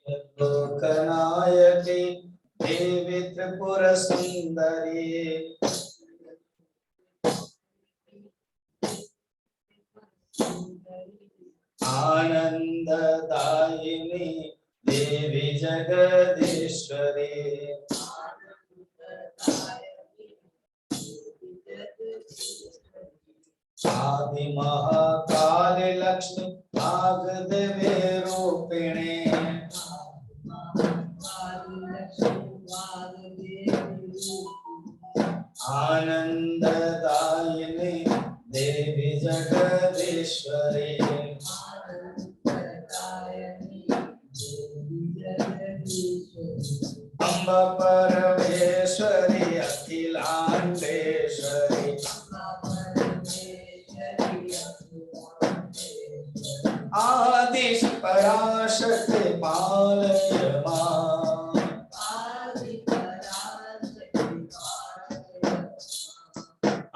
लोकनायकी देवी त्रिपुर सुंदरी आनंददायिनी देवी जगदीश्वरी आदि महाकाली लक्ष्मी नागदेवी रूपिणी आनंददायिनी देवी जगदीश्वरी अम्ब परमेश्वरी अखिलांडेश्वरी आदि पराशक्ति पालय मां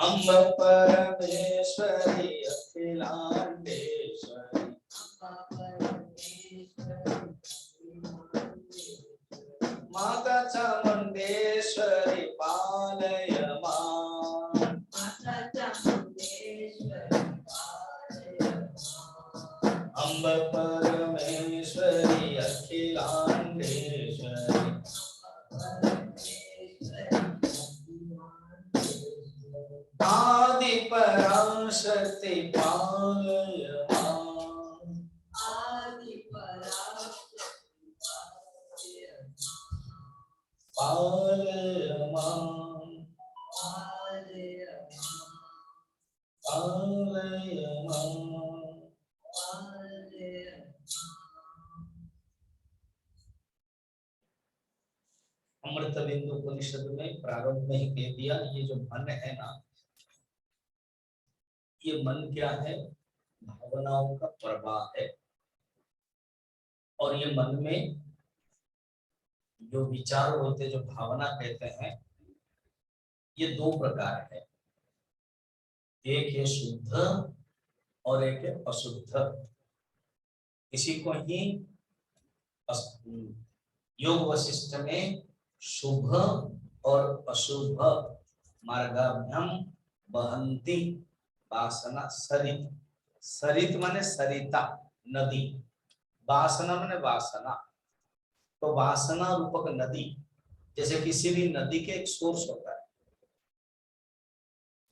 अम्ब परमेश्वरी अखिलांडेश्वरी माता चामुंडेश्वरी पालय मां अम्ब परमेश्वरी अखिलांडेश्वरी आदि पराशक्ति पालय मां पालय मां पालय मां। अमृत बिंदु उपनिषद में प्रारंभ में ही कह दिया, ये जो मन है ना, ये मन क्या है? भावनाओं का प्रवाह है। और ये मन में जो विचार होते, जो भावना कहते हैं, ये दो प्रकार है। एक है शुद्ध और एक है अशुद्ध। इसी को ही योग वशिष्ठ में शुभ और अशुभ मार्गाभ्यम वहंती वासना सरित। सरित माने सरिता, नदी। वासना माने वासना। तो वासना रूपक नदी, जैसे किसी भी नदी के एक सोर्स होता है,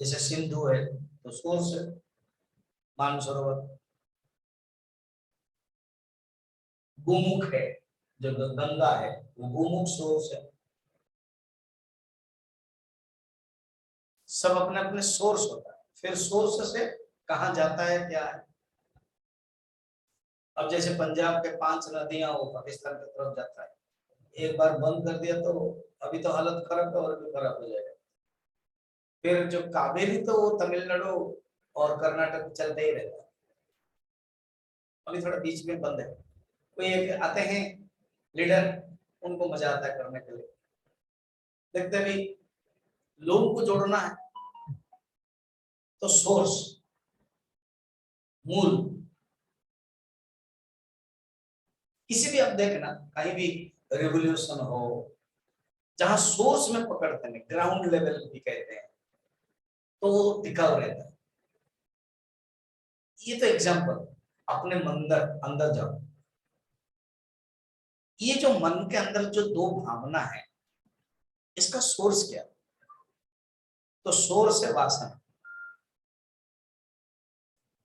जैसे सिंधु है तो सोर्स है मानसरोवर। गोमुख है जो गंगा है, वो गोमुख सोर्स है। सब अपने अपने सोर्स होता है, फिर सोर्स से कहा जाता है क्या है। अब जैसे पंजाब के 5 नदियां वो पाकिस्तान की तरफ जाता है, एक बार बंद कर दिया तो अभी तो हालत खराब है और भी खराब हो जाएगा। फिर जो कावेरी तो वो तमिलनाडु और कर्नाटक चलते ही रहता है, अभी थोड़ा बीच में बंद है। कोई एक आते हैं लीडर, उनको मजा आता है करने के लिए। देखते भी लोगों को जोड़ना है तो सोर्स, मूल, किसी भी आप देखना कहीं भी रिवोल्यूशन हो, जहां सोर्स में पकड़ते हैं, ग्राउंड लेवल भी कहते हैं, तो वो टिकाऊ रहता है। ये तो एग्जांपल, अपने मंदिर अंदर जाओ, ये जो मन के अंदर जो दो भावना है, इसका सोर्स क्या? तो सोर्स है वासना।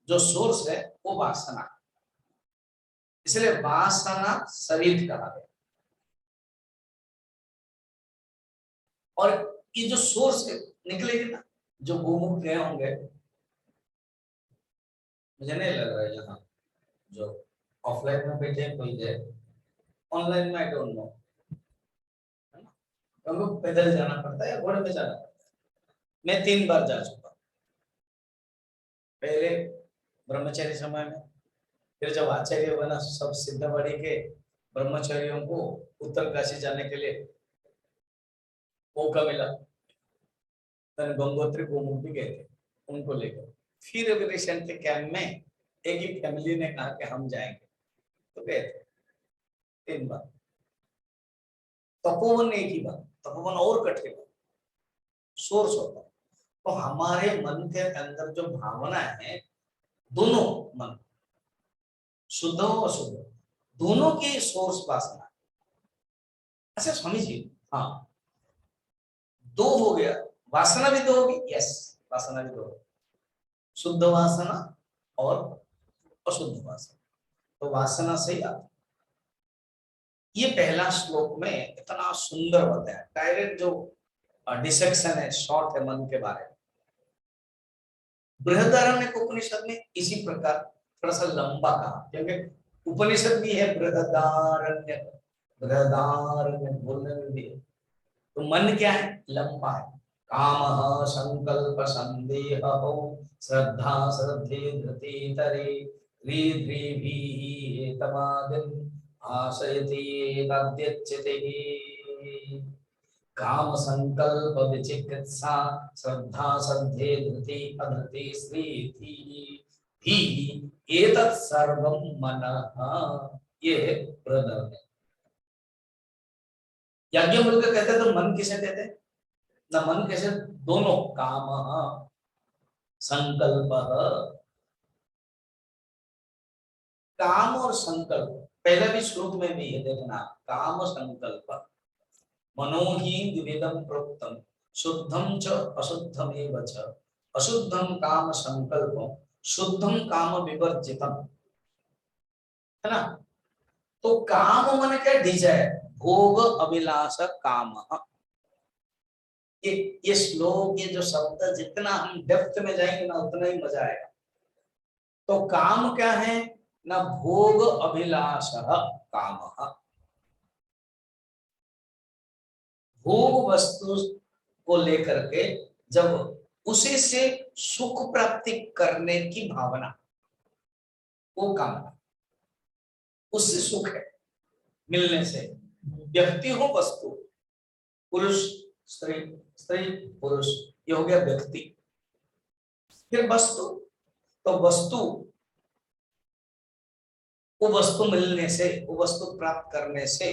जो सोर्स है वो वासना, इसलिए वासना शरीर कहा गया। और ये जो सोर्स निकलेगी ना, जो गोमुख गए होंगे, मुझे नहीं लग रहा है यहाँ जो ऑफलाइन में बैठे कोई गए, ऑनलाइन में आई डोंट नो, हमको पैदल जाना पड़ता है या घोड़े में जाना पड़ता है। मैं 3 बार जा चुका, पहले ब्रह्मचर्य समय में, फिर जब आचार्य बना, सब सिद्धवाड़ी के ब्रह्मचारियों को उत्तरकाशी जाने के लिए मौका मिला, गंगोत्री गोमुख भी गए थे, उनको लेकर। फिर अभी रिसेंट के कैंप में एक ही फैमिली ने कहा कि हम जाएंगे, तो गए थे। 3 बार। तपोवन एक ही बार, तपोवन और कठिन सोर्स होता है। तो हमारे मन के अंदर जो भावना है, दोनों मन शुद्ध हो अशुद्ध, दोनों की सोर्स वासना। अच्छा स्वामी जी, हाँ, दो हो गया, वासना भी दो होगी, यस, वासना भी दो, शुद्ध वासना और अशुद्ध वासना। तो वासना से ही आता। ये पहला श्लोक में इतना सुंदर बताया, डायरेक्ट जो डिसेक्शन है, शॉर्ट है मन के बारे में। बृहदारण्य उपनिषद में इसी प्रकार थोड़ा सा लंबा कहा, क्योंकि उपनिषद भी है बृहदारण्य, बृहदारण्य बोलने में भी है। तो मन क्या है, लंबा है। काम संकल्प संदेह श्रद्धा श्रद्धे धृति तरे आशयति तद्यच्यते। काम संकल्प विचिकित्सा श्रद्धा श्रद्धे धृति अधृति स्मृति भी एतत् सर्वं मनः। ये ब्रदर है। याज्ञवल्क्य कहते तो मन किसे कहते, ना मन कैसे, दोनों काम संकल्प, काम और संकल्प पहले भी श्लोक में भी है, देखना, काम संकल्प मनो ही द्विविधम प्रोक्तम शुद्धम च अशुद्धमेव च अशुद्धम काम संकल्पम शुद्धम काम विवर्जितम, है ना। तो काम मन क्या, डिजायर, भोग अभिलाष काम। ये श्लोक, ये जो शब्द जितना हम डेप्थ में जाएंगे ना उतना ही मजा आएगा। तो काम क्या है ना, भोग अभिलाष काम, भोग वस्तु को लेकर के जब उसी से सुख प्राप्ति करने की भावना, वो काम, उससे सुख है मिलने से, व्यक्ति हो वस्तु, पुरुष स्त्री, स्त्री पुरुष, ये हो गया व्यक्ति। फिर वस्तु, तो वस्तु, वो वस्तु मिलने से, वो वस्तु प्राप्त करने से,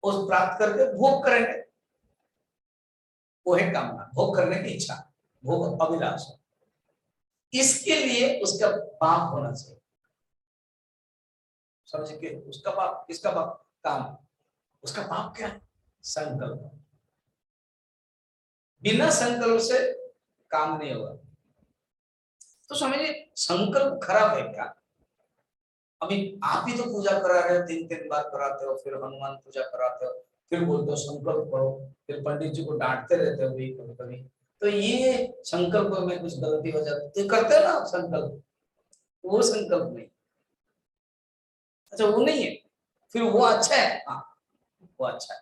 उस प्राप्त करके भोग करेंगे, वो है कामना, भोग करने की इच्छा, भोग अभिलाष। इसके लिए उसका पाप होना चाहिए, समझ के, उसका पाप, किसका पाप, काम, उसका पाप क्या है, संकल्प। बिना संकल्प से काम नहीं होगा। तो समझिए संकल्प खराब है क्या, अभी आप ही तो पूजा करा रहे हो, 3 बार कराते हो, फिर हनुमान पूजा कराते हो, फिर बोलते हो संकल्प करो, फिर पंडित जी को डांटते रहते हो भी कभी कभी। तो ये संकल्प में कुछ गलती हो जाती, तो करते हो ना आप संकल्प, वो संकल्प नहीं, अच्छा वो नहीं है, फिर वो अच्छा है, हाँ वो अच्छा है,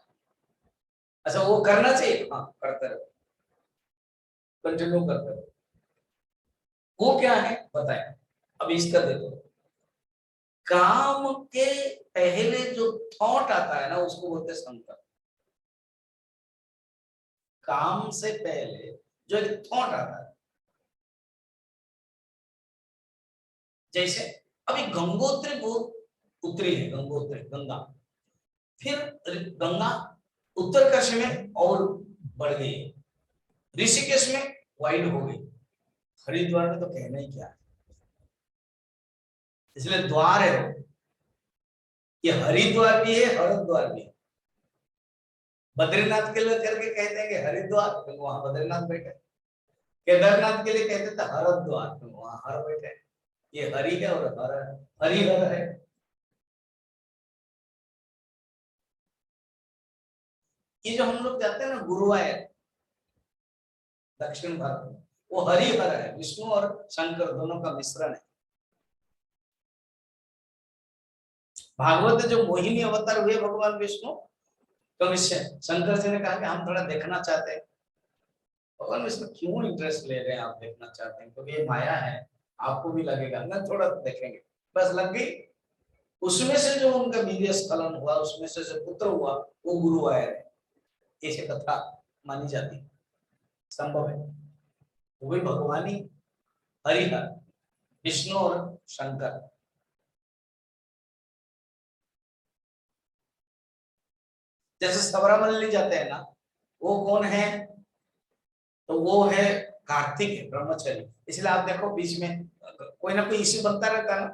अच्छा वो करना चाहिए, हाँ करते रहो, कंटिन्यू करते रहो। वो क्या है बताए, अब इसका देखो, काम के पहले जो थॉट आता है ना उसको बोलते हैं संकल्प। काम से पहले जो एक थॉट आता है, जैसे अभी गंगोत्री वो उतरी है, गंगोत्री गंगा, फिर गंगा उत्तरकाशी में और बढ़ गई, ऋषिकेश में वाइड हो गई, हरिद्वार में तो कहना ही क्या है, इसलिए द्वार है वो, ये हरिद्वार भी है हरिद्वार भी है। बद्रीनाथ के लिए करके कहते हैं कि हरिद्वार, तो वहां बद्रीनाथ बैठे, केदारनाथ के लिए कहते थे हरिद्वार, तो वहां हर बैठे, ये हरि है और हर है, हरिहर है। ये जो हम लोग जाते हैं ना गुरुवायर दक्षिण भारत में, वो हरिहर है, विष्णु और शंकर दोनों का मिश्रण है। भागवत जो मोहिनी अवतार हुए भगवान विष्णु, तो शंकर जी ने कहा कि हम थोड़ा देखना चाहते हैं, भगवान विष्णु क्यों इंटरेस्ट ले रहे हैं, आप देखना चाहते हैं, तो ये माया है, आपको भी लगेगा ना, थोड़ा देखेंगे, बस लग गई। उसमें से जो उनका वीर्य स्खलन हुआ, उसमें से जो पुत्र हुआ वो गुरुवायर है, ऐसी कथा मानी जाती, संभव है, वो भी भगवान ही, हरिहर, विष्णु और शंकर। जैसे सबरामल्ली जाते हैं ना, वो कौन है? तो वो है कार्तिक है, ब्रह्मचर्य। इसलिए आप देखो बीच में कोई ना कोई इश्यू बनता रहता है ना।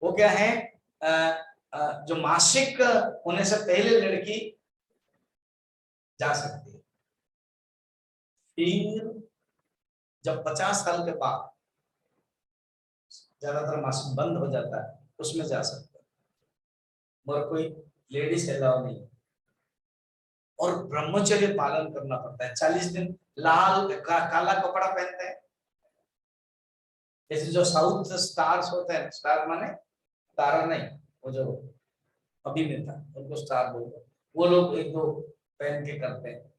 वो क्या है, जो मासिक होने से पहले लड़की जा सकती है, फिर जब 50 साल के बाद ज्यादातर मासिक बंद हो जाता है, उसमें जा सकते हैं, मगर कोई लेडीज अलाउ नहीं। और ब्रह्मचर्य पालन करना पड़ता है, 40 दिन लाल काला कपड़ा पहनते हैं। जैसे जो साउथ स्टार्स होते हैं, स्टार माने तारा नहीं, वो जो अभिनेता उनको स्टार बोलते हैं, वो लोग एक दो पहन के करते हैं,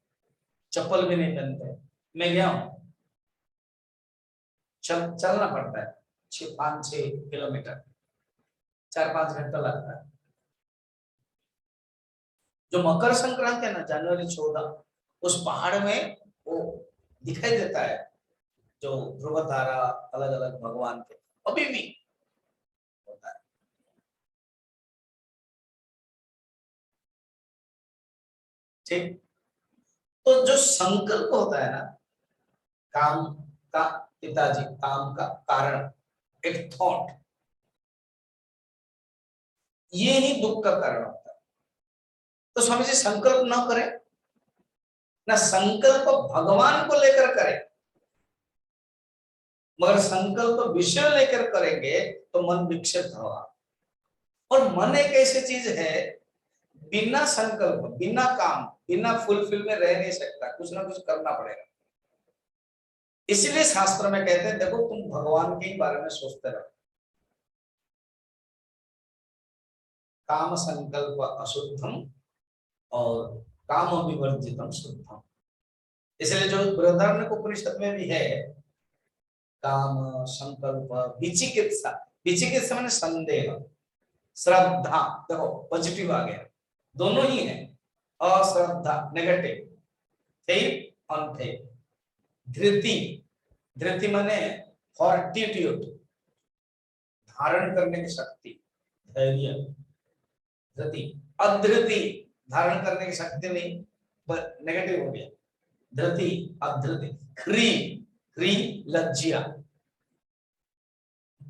चप्पल भी नहीं पहनते। मैं गया हूँ, चलना पड़ता है 5-6 किलोमीटर, 4-5 घंटा लगता है। जो मकर संक्रांति है ना, जनवरी 14, उस पहाड़ में वो दिखाई देता है, जो ध्रुव तारा अलग अलग भगवान के अभी भी होता है। ठीक, तो जो संकल्प होता है ना, काम का पिताजी, काम का कारण, एक थॉट, ये ही दुख का कारण होता है। तो स्वामी जी संकल्प ना करें ना, संकल्प भगवान को लेकर करें, मगर संकल्प विषय लेकर करेंगे तो मन विक्षिप्त होगा। और मन एक ऐसी चीज है, बिना संकल्प, बिना काम, बिना फुलफिल में रह नहीं सकता, कुछ ना कुछ करना पड़ेगा। इसलिए शास्त्र में कहते हैं, देखो तुम भगवान के ही बारे में सोचते रहो। काम संकल्प अशुद्धम और काम विवर्जितम शुद्धम। इसलिए जो बृहदारण्यक उपनिषद में भी है, काम संकल्प विचिकित्सा, विचिकित्सा माने संदेह, श्रद्धा, देखो पॉजिटिव आ गया, दोनों ही है। अश्रद्धा नेगेटिव, फेथ अनफेथ, धृति, धृति माने फॉर्टिट्यूड, धारण करने की शक्ति, धैर्य, धृति। अधृति, धारण करने की शक्ति नहीं, नेगेटिव हो गया, धृति अधृति। ख्री, ख्री लज्जिया,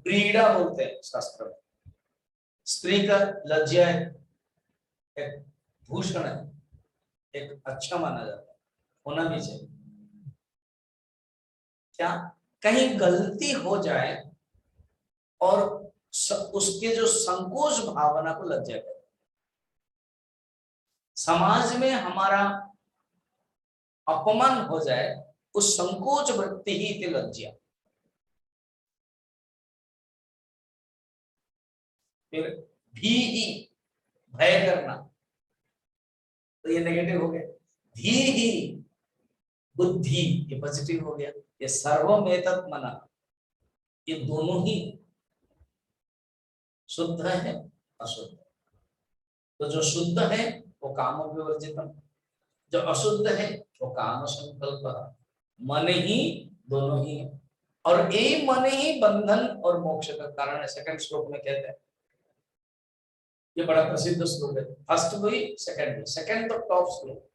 प्रीड़ा बोलते हैं शास्त्र में। स्त्री का लज्जा एक भूषण है, एक अच्छा माना जाता है, होना भी चाहिए। क्या कहीं गलती हो जाए और उसके जो संकोच भावना को लज्जा करे। समाज में हमारा अपमान हो जाए, उस संकोच वृत्ति ही थी लज्जा। फिर भी ही भय करना, तो ये नेगेटिव हो गया। धी ही बुद्धि, ये पॉजिटिव हो गया। ये सर्वमेतत् मना, ये दोनों ही शुद्ध है अशुद्ध। तो जो शुद्ध है वो काम विवर्जितम, जो अशुद्ध है वो काम संकल्प। मन ही दोनों ही है, और यही मन ही बंधन और मोक्ष का कारण है। सेकंड श्लोक में कहते हैं, ये बड़ा प्रसिद्ध श्लोक है, फर्स्ट भी सेकंड भी, सेकंड तो टॉप श्लोक।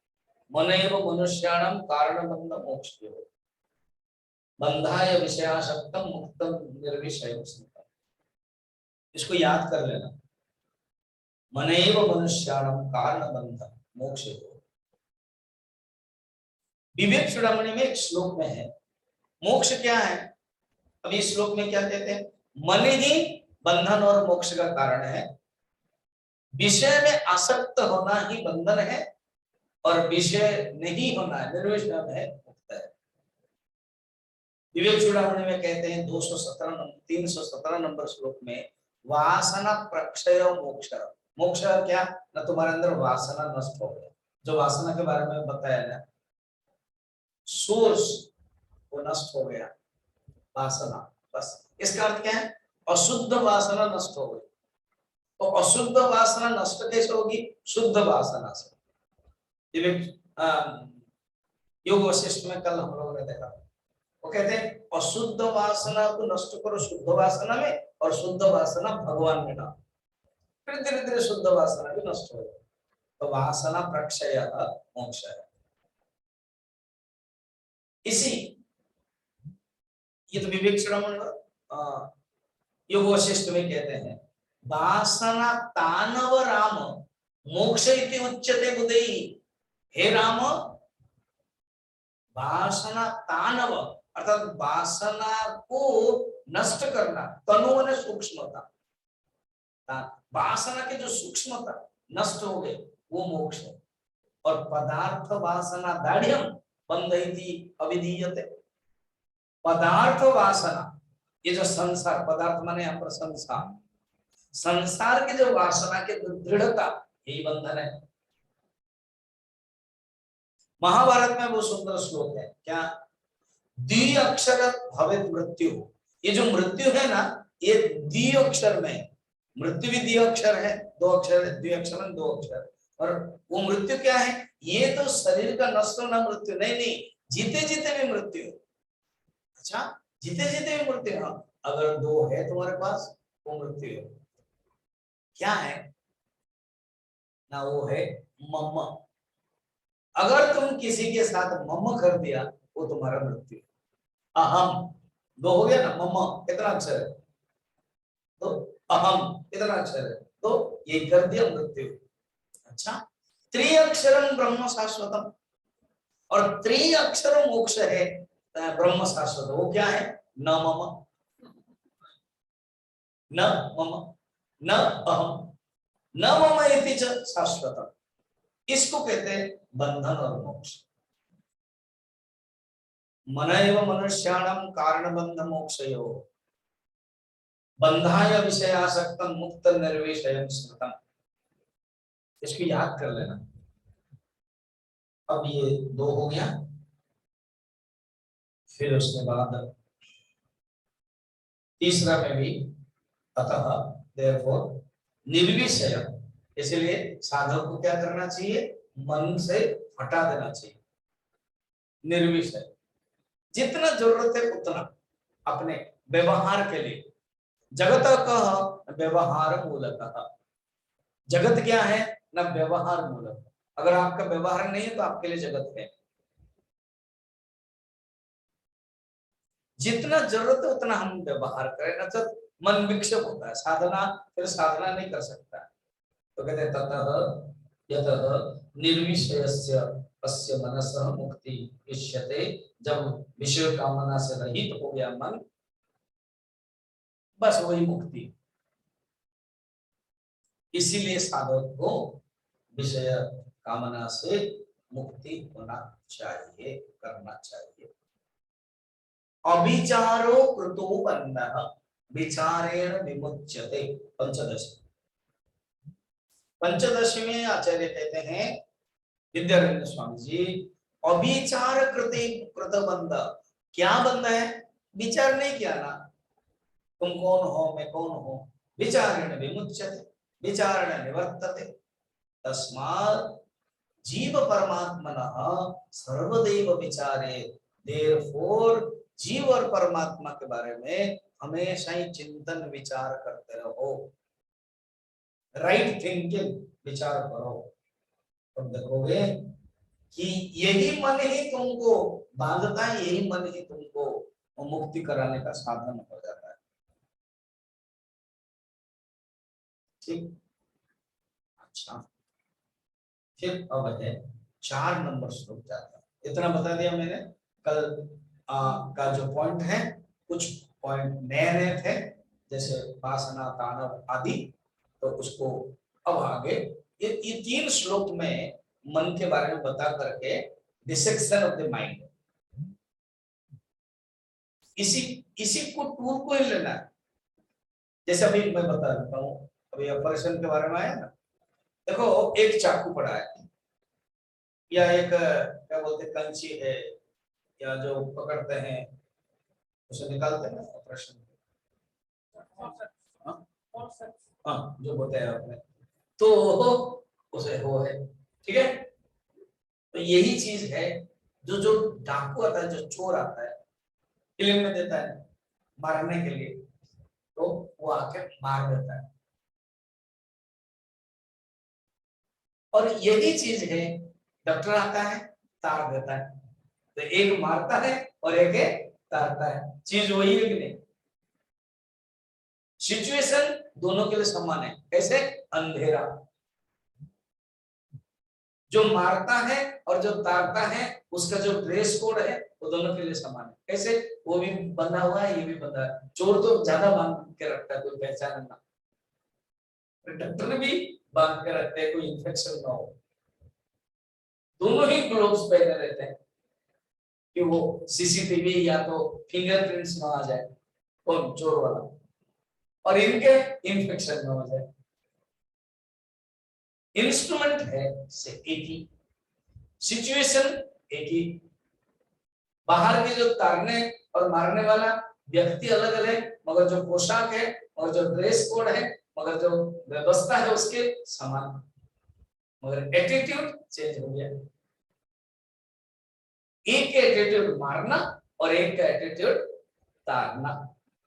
मन एव मनुष्याणाम कारण बंध मोक्ष, बंधाय विषयासक्तम मुक्तम निर्विषयम संतम। इसको याद कर लेना, मन एव मनुष्याणाम कारण बंध मोक्ष। विवेक चूड़ामणि में एक श्लोक में है, मोक्ष क्या है। अभी इस श्लोक में क्या कहते हैं, मन ही बंधन और मोक्ष का कारण है, विषय में आसक्त होना ही बंधन है, और विषय नहीं होना है, निर्विषय है, मुक्त है। विवेक चूड़ामणि में कहते हैं 317 नंबर श्लोक में, वासना प्रक्षय मोक्ष। मोक्ष क्या ना, तुम्हारे अंदर वासना नष्ट हो गया। जो वासना के बारे में बताया ना, सोर्स वो नष्ट हो गया, वासना, बस। इसका अर्थ क्या है, अशुद्ध वासना नष्ट हो गई। तो अशुद्ध वासना नष्ट कैसे होगी, शुद्ध वासना से। योग वशिष्ठ में कल हम लोगों ने देखा, वो कहते हैं अशुद्ध वासना को नष्ट करो शुद्ध वासना में, और शुद्ध वासना भगवान में डालो, फिर धीरे धीरे शुद्ध वासना भी नष्ट हो जाए। तो वासना प्रक्षय मोक्ष है। इसी ये तो विवेक श्रवण योग वशिष्ठ में कहते हैं, वासना तानव राम मोक्ष इति उच्यते बुद्धि। हे राम, वासना तानव अर्थात वासना को नष्ट करना, तनु ने सूक्ष्मता, वासना के जो सूक्ष्मता नष्ट हो गए वो मोक्ष है। और पदार्थ वासना दाढ़्यम बंधयति अविधीयते। पदार्थ वासना, ये जो संसार, पदार्थ माने यहाँ पर संसार, संसार की जो वासना के दृढ़ता, यही बंधन है। महाभारत में वो सुंदर श्लोक है, क्या? द्वि अक्षर भवेत मृत्यु। ये जो मृत्यु है ना, ये द्वि अक्षर में, मृत्यु भी द्वि अक्षर है, दो अक्षर, द्वि अक्षर दो अक्षर। और वो मृत्यु क्या है? ये तो शरीर का नष्ट होना मृत्यु नहीं, नहीं, जीते जीते भी मृत्यु। अच्छा, जीते जीते भी मृत्यु। हाँ, अगर दो है तुम्हारे पास वो मृत्यु है। क्या है ना? वो है मम। अगर तुम किसी के साथ मम कर दिया वो तुम्हारा मृत्यु है। अहम, दो हो गया ना, मम कितना अक्षर है? तो अहम कितना अक्षर है? तो ये कर दिया मृत्यु। अच्छा, त्रिअक्षरम ब्रह्म शाश्वतम, और त्रिअक्षर मोक्ष है ब्रह्म शाश्वत। वो क्या है? न मम, न मम, न अहम, न मम इति च शाश्वतम। इसको कहते हैं बंधन और मोक्ष। मन एव मनुष्याणाम कारण बंध मोक्षयो बंधाय विषयासक्तम मुक्त निर्विषयम स्मृतम। इसको याद कर लेना। अब ये दो हो गया, फिर उसके बाद तीसरा में भी अतः देयरफॉर निर्विषय, इसलिए साधक को क्या करना चाहिए? मन से हटा देना चाहिए। निर्विषय, जितना जरूरत है उतना अपने व्यवहार के लिए। जगत का व्यवहार मूलक, जगत क्या है ना? व्यवहार मूलक। अगर आपका व्यवहार नहीं है तो आपके लिए जगत है। जितना जरूरत है उतना हम व्यवहार करें, ना तो मन विक्षेप होता है, साधना फिर साधना नहीं कर सकता। तो कहते हैं ततः यतः निर्विषयस्य अस्य मनसः मुक्ति इष्यते। जब विषय कामना से रहित हो गया मन, बस वही मुक्ति। इसीलिए साधक को विषय कामना से मुक्ति होना चाहिए, करना चाहिए। अभिचारो कृतो बन्धः विचारेण विमुच्यते। पंचदश, पंचदशी में आचार्य कहते हैं विद्यारण्य स्वामी जी, अभिचार कृते कृत बंध। क्या बंध है? विचार नहीं किया ना, तुम कौन हो, मैं कौन हूं। विचारेण विमुच्यते, विचारेण निवर्तते। तस्मात् जीव परमात्मनः सर्वदैव विचारे। देयरफॉर जीव और परमात्मा के बारे में हमेशा ही चिंतन विचार करते रहो। राइट थिंकिंग, विचार करो। तब देखोगे कि यही मन ही तुमको बांधता है, यही मन ही तुमको मुक्ति कराने का साधन हो जाता है। ठीक, अच्छा, फिर अब है 4 नंबर श्लोक जाता है। इतना बता दिया मैंने। कल का जो पॉइंट है, कुछ पॉइंट नए नए थे, जैसे वासना, तानव आदि, तो उसको अब आगे ये 3 श्लोक में मन के बारे में बता करके डिसेक्शन ऑफ द माइंड, इसी को टूर को ही लेना है। जैसे अभी मैं बता देता हूँ, अभी ऑपरेशन के बारे में आया ना, देखो एक चाकू पड़ा है, या एक क्या बोलते हैं कंची है, या जो पकड़ते हैं उसे निकालते हैं ना ऑपरेशन। हाँ, जो बताया आपने, तो उसे वो है, ठीक है। तो यही चीज है, जो जो डाकू आता है, जो चोर आता है, फिल्म में देता है मारने के लिए, तो वो आके मार देता है। और यही चीज है, डॉक्टर आता है तार देता है, तो एक मारता है और एक तारता है, चीज वही है कि नहीं? सिचुएशन दोनों के लिए समान है। कैसे? अंधेरा, जो मारता है और जो तारता है उसका जो ड्रेस कोड है वो दोनों के लिए समान है। कैसे? वो भी बंधा हुआ है, ये भी बंधा है। चोर तो ज्यादा बांध के रखता है, कोई पहचान ना, डॉक्टर भी बांध के रखते हैं, कोई इन्फेक्शन ना हो। दोनों ही ग्लोव्स पहने रहते हैं कि वो सीसीटीवी या तो फिंगरप्रिंट्स ना आ जाए और चोर वाला, और इनके इन्फेक्शन ना हो जाए। इंस्ट्रूमेंट है से एक ही, सिचुएशन एक ही, बाहर के जो तारने और मारने वाला व्यक्ति अलग अलग, मगर जो पोशाक है और जो ड्रेस कोड है, मगर जो व्यवस्था है उसके समान, मगर एटीट्यूड चेंज हो गया। एक का एटीट्यूड मारना और एक का एटीट्यूड तारना।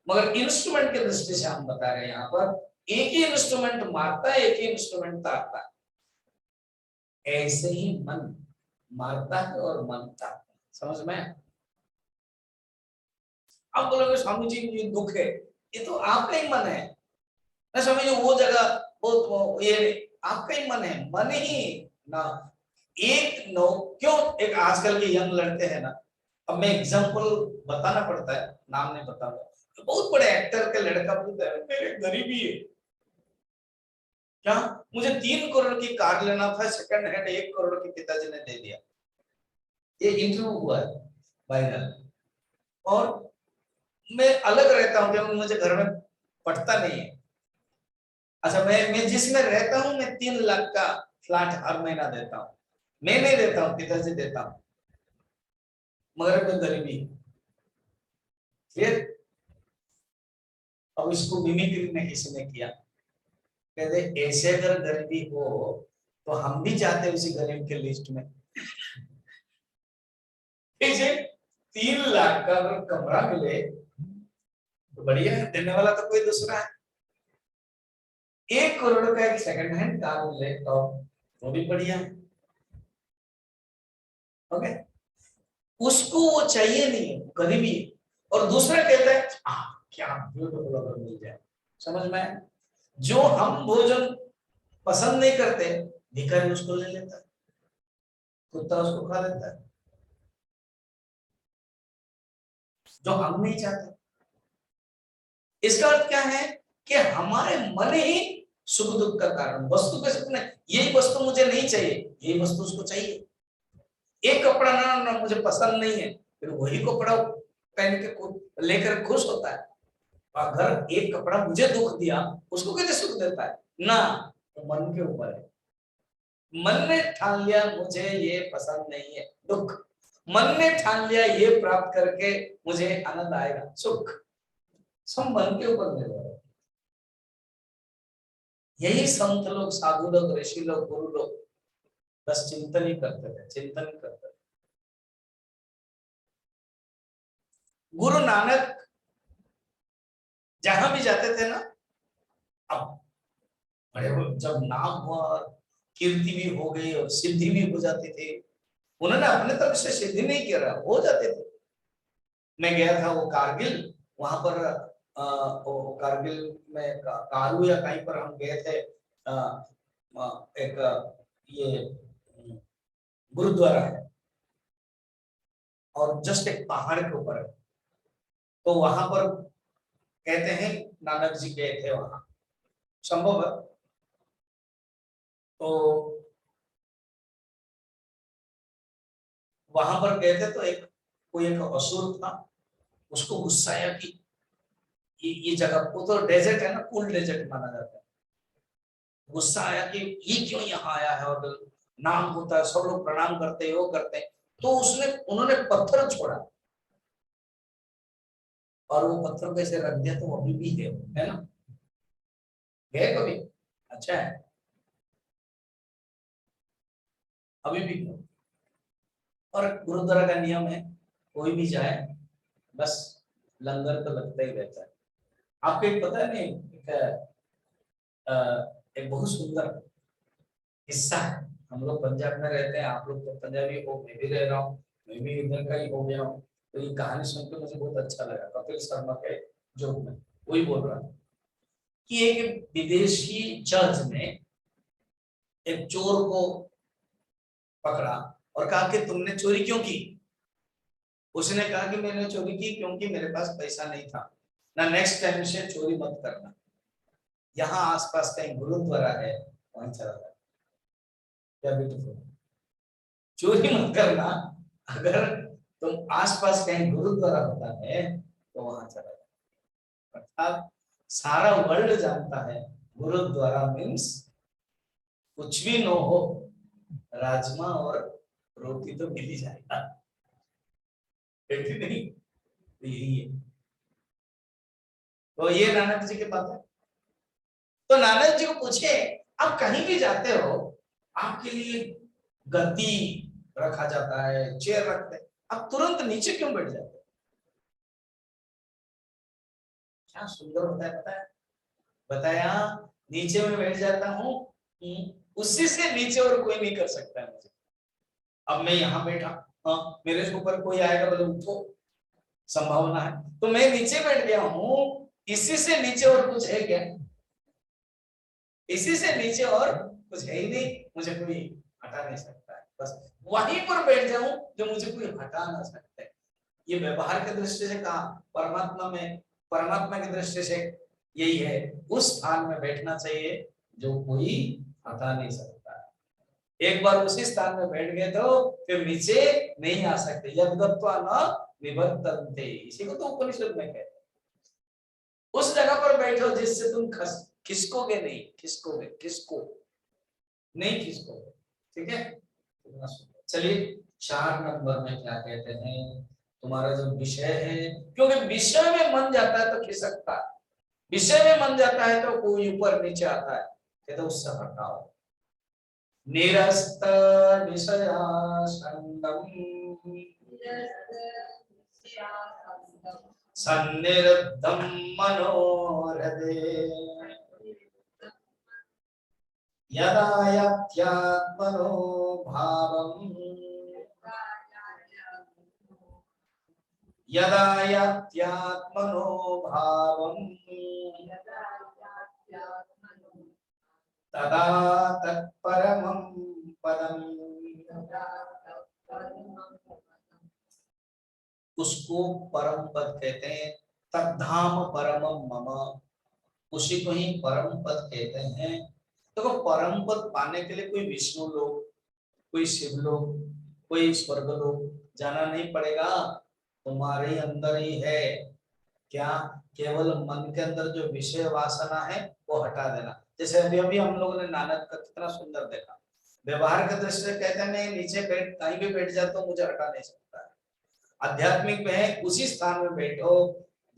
मगर इंस्ट्रूमेंट के दृष्टि से हम बता रहे हैं यहाँ पर एक ही इंस्ट्रूमेंट मारता है, एक ही इंस्ट्रूमेंट तारता है। ऐसे ही मन मारता है और मन तारता है। समझ में? आप बोलोगे स्वामी जी ये दुख है, ये तो आपका ही मन है ना स्वामी जी, वो जगह वो ये आपका ही मन है, मन ही ना एक नो। क्यों? एक आजकल के यंग लड़के हैं ना, अब मैं एग्जांपल बताना पड़ता है, नाम नहीं बताऊंगा, तो बहुत बड़े एक्टर के लड़का बोलता है मेरे गरीबी है क्या, मुझे 3 करोड़ की कार लेना था सेकंड हैंड, 1 करोड़ की पिताजी ने दे दिया। ये इंटरव्यू हुआ है वायरल। और मैं अलग रहता हूँ क्योंकि मुझे घर में पटता नहीं है। अच्छा, मैं जिसमें रहता हूँ मैं 3 लाख का फ्लैट हर महीना देता हूँ, मैं नहीं देता हूँ, पिताजी देता हूँ, मगर मैं गरीबी। फिर अब इसको मिमिक्री में किसी ने किया, कहते ऐसे अगर गरीबी हो तो हम भी जाते उसी गरीब के लिस्ट में। ऐसे 3 लाख का अगर कमरा मिले तो बढ़िया है, देने वाला तो कोई दूसरा है। 1 करोड़ का एक सेकंड हैंड कार मिले तो वो भी बढ़िया है। ओके, उसको वो चाहिए नहीं है, गरीबी है। और दूसरा कहता है क्या ब्यूटीफुल अगर मिल जाए। समझ में? जो हम भोजन पसंद नहीं करते भिखारी उसको ले लेता है, कुत्ता उसको खा लेता है, जो हम नहीं चाहते। इसका अर्थ क्या है कि हमारे मन ही सुख दुख का कारण, वस्तु के सुख नहीं। यही वस्तु मुझे नहीं चाहिए, यही वस्तु उसको चाहिए। एक कपड़ा ना मुझे पसंद नहीं है, फिर वही कपड़ा पहन के लेकर खुश होता है। अगर एक कपड़ा मुझे दुख दिया उसको कैसे सुख देता है ना, तो मन के ऊपर है। मन ने ठान लिया मुझे ये पसंद नहीं है, दुख। मन ने ठान लिया ये प्राप्त करके मुझे आनंद आएगा, सुख। सब मन के ऊपर निर्भर है। यही संत लोग, साधु लोग, ऋषि लोग, गुरु लोग बस चिंतन ही करते थे, चिंतन ही करते थे। गुरु नानक जहां भी जाते थे ना, अब बड़े जब नाम हुआ और कीर्ति भी हो गई और सिद्धि भी हो जाती थी, उन्होंने अपने तरफ से सिद्धि नहीं किया, हो जाते थे। मैं गया था वो कारगिल, वहां पर वो कारगिल में कारू या कहीं पर हम गए थे। एक ये गुरुद्वारा है और जस्ट एक पहाड़ के ऊपर है, तो वहां पर कहते हैं नानक जी गए थे वहां, संभव है। तो वहां पर गए थे तो एक कोई एक असुर था, उसको गुस्सा आया कि ये जगह, वो तो डेजर्ट है ना, कूल डेजर्ट माना जाता है। गुस्सा आया कि ये क्यों यहाँ आया है, और नाम होता है, सब लोग प्रणाम करते हैं, वो करते हैं। तो उसने उन्होंने पत्थर छोड़ा और वो पत्थर को ऐसे रख दिया, तो वो अभी भी है ना, गए कभी? अच्छा है, अभी भी है। और गुरुद्वारा का नियम है कोई भी जाए बस लंगर तो लगता ही रहता है। आपको एक पता है नहीं, एक बहुत सुंदर किस्सा है। हम लोग पंजाब में रहते हैं, आप लोग तो पंजाबी हो, मैं भी रह रहा हूँ, मैं भी इधर का ही हो गया हूँ। तो ये कहानी सुन के मुझे बहुत अच्छा लगा, कपिल शर्मा के जोक में वही बोल रहा था कि एक विदेशी जज ने एक चोर को पकड़ा और कहा कि तुमने चोरी क्यों की। उसने कहा कि मैंने चोरी की क्योंकि मेरे पास पैसा नहीं था। ना, नेक्स्ट टाइम से चोरी मत करना, यहाँ आसपास कहीं गुरुद्वारा है वहीं चला जाए। क्या ब्यूटीफुल, चोरी मत करना, अगर तुम आसपास कहीं गुरुद्वारा होता है तो वहां चला जाए। अर्थात सारा वर्ल्ड जानता है गुरुद्वारा मीन्स कुछ भी न हो, राजमा और रोटी तो मिल ही जाएगा, है कि नहीं? तो यही है। तो ये नानक जी के पास है। तो नानक जी को पूछे, आप कहीं भी जाते हो, आपके लिए गद्दी रखा जाता है, चेयर रखते हैं, आप तुरंत नीचे क्यों बैठ जाते हो? क्या सुंदर होता है, पता है? बताया, नीचे में बैठ जाता हूँ, उसी से नीचे और कोई नहीं कर सकता है मुझे। अब मैं यहाँ बैठा, हाँ, मेरे ऊपर कोई आएगा, बोले उठो, संभावना है, तो मैं नीचे बैठ गया हूँ, इसी से नीचे और कुछ है क्या? इसी से नीचे और कुछ है ही नहीं, मुझे कोई हटा नहीं सकता है, बस वहीं पर बैठ जाऊं जो मुझे कोई हटा ना सकता है। ये व्यवहार की दृष्टि से कहा, परमात्मा में, परमात्मा की दृष्टि से यही है, उस स्थान में बैठना चाहिए जो कोई हटा नहीं सकता है। एक बार उसी स्थान में बैठ गए तो फिर नीचे नहीं आ सकते। यद्गत्वा न निवर्तन्ते, इसी को तो उपनिषद में कहते हैं। उस जगह पर बैठो जिससे तुम खिसकोगे नहीं, खिसकोगे, किसको नहीं खिसकोगे, ठीक है? चलिए, 4 नंबर में क्या कहते हैं, तुम्हारा जो विषय है, क्योंकि विषय में मन जाता है तो खिसकता है, विषय में मन जाता है तो कोई ऊपर नीचे आता है, कहते उससे हटाओ। निरस्त विषयासंगम सन्निरुद्धं मनोहृदे यदा यत्यात्मनो भावम् यदा यत्यात्मनो भावम् तदा तत्परमं पदम्, उसको परम पद कहते हैं। तद्धाम परमम मम, उसी को ही परम पद कहते हैं। देखो, परम पद पाने के लिए कोई विष्णु लोक, कोई शिव लोक, कोई स्वर्ग लोक जाना नहीं पड़ेगा, तुम्हारे अंदर ही है। क्या? केवल मन के अंदर जो विषय वासना है वो हटा देना। जैसे अभी अभी हम लोगों ने नानक का कितना सुंदर देखा, व्यवहार के दृष्टि से कहते हैं मैं नीचे बैठ, कहीं भी बैठ जाता हूँ, मुझे हटा नहीं सकता है। आध्यात्मिक में है, उसी स्थान में बैठो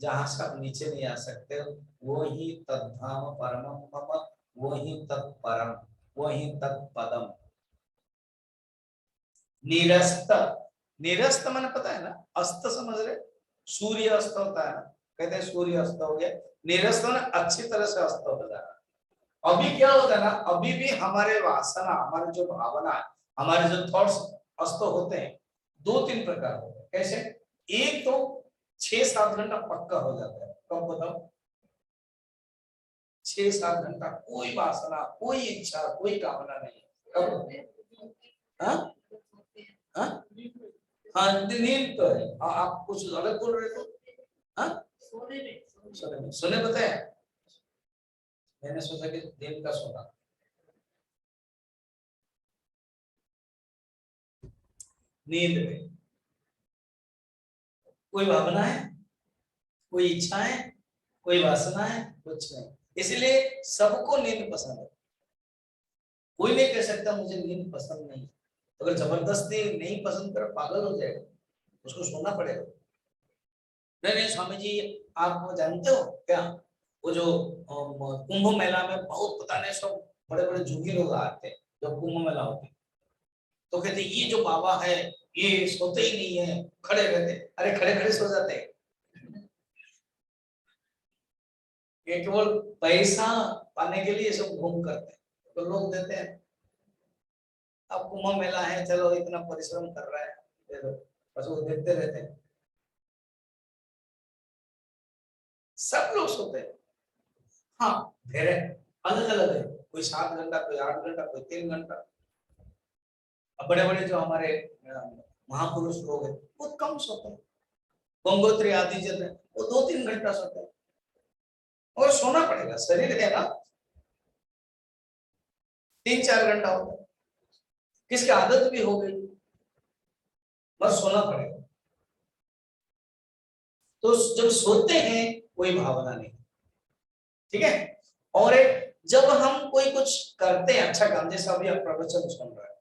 जहां से आप नीचे नहीं आ सकते, वो ही तद्धाम परमम मम, वो ही तत्परम, वो ही तत्पदम। निरस्त, निरस्त माने पता है ना, अस्त समझ रहे, सूर्य अस्त होता है ना, कहते हैं सूर्य अस्त हो गया, निरस्त ना अच्छी तरह से अस्त हो जाना। अभी क्या होता है ना, अभी भी हमारे वासना, हमारे जो भावना है, हमारे जो थॉट्स अस्त होते हैं, 2-3 प्रकार होते हैं। कैसे? एक तो 6-7 घंटा पक्का हो जाता है, कब बताओ? 6-7 घंटा कोई वासना, कोई इच्छा, कोई कामना नहीं है, कब होते हैं? हाँ हाँ हाँ, नींद तो है। आप कुछ अलग बोल रहे थे। हाँ, सोने पता है, मैंने सोचा कि दिन का सोना। नींद में कोई भावना है, कोई इच्छा है, कोई वासना है, कुछ नहीं। इसलिए सबको नींद पसंद है, कोई नहीं कह सकता मुझे नींद पसंद नहीं। तो अगर जबरदस्ती नहीं पसंद कर, पागल हो जाएगा, उसको सोना पड़ेगा। नहीं नहीं स्वामी जी, आप जानते हो क्या, वो जो कुंभ मेला में बहुत पता नहीं सब बड़े बड़े जोगी लोग आते हैं जब कुंभ मेला होते हैं, तो कहते ये जो बाबा है ये सोते ही नहीं है, खड़े रहते। अरे खड़े खड़े सो जाते हैं, ये केवल पैसा पाने के लिए सब घूम करते हैं, तो लोग देते हैं। अब कुंभ मेला है, चलो इतना परिश्रम कर रहा है, दे दो, बस वो देखते रहते हैं। सब लोग सोते हैं, हाँ फिर अलग अलग है, कोई 7 घंटा, कोई 8 घंटा, कोई 3 घंटा। अब बड़े बड़े जो हमारे महापुरुष लोग हैं वो कम सोते हैं, गंगोत्री आदि जन है वो 2-3 घंटा सोते हैं, और सोना पड़ेगा, शरीर है ना, 3-4 घंटा होता है, किसकी आदत भी हो गई, बस सोना पड़ेगा। तो जब सोते हैं कोई भावना नहीं, ठीक है। और एक जब हम कोई कुछ करते हैं अच्छा काम, जैसे अभी आप प्रवचन सुन रहे हैं,